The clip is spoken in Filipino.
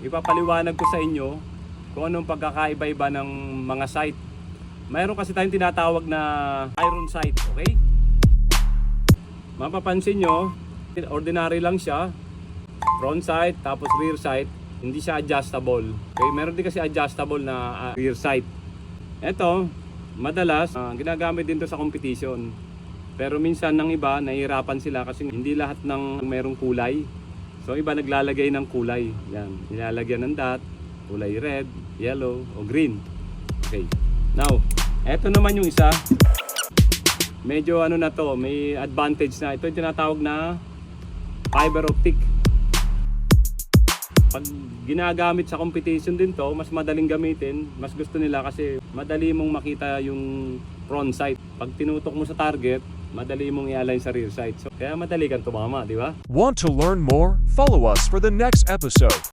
ipapaliwanag ko sa inyo kung anong pagkakaiba-iba ng mga sight. Mayroon kasi tayong tinatawag na iron sight, okay? Mapapansin nyo, ordinary lang siya. Front sight, tapos rear sight. Hindi siya adjustable. Okay? Meron din kasi adjustable na rear sight. Ito, madalas ginagamit din to sa competition. Pero minsan ng iba, nahihirapan sila kasi hindi lahat ng merong kulay. So iba naglalagay ng kulay. Yan, nilalagyan ng dot, kulay red, yellow, o green. Okay. Now, eto naman yung isa. Medyo ano na to, may advantage na. Ito yung tinatawag na fiber optic. Pag ginagamit sa competition din to, mas madaling gamitin. Mas gusto nila kasi madali mong makita yung front sight. Pag tinutok mo sa target, madali mong i-align sa rear sight. So, kaya madali kang tumama, di ba? Want to learn more? Follow us for the next episode.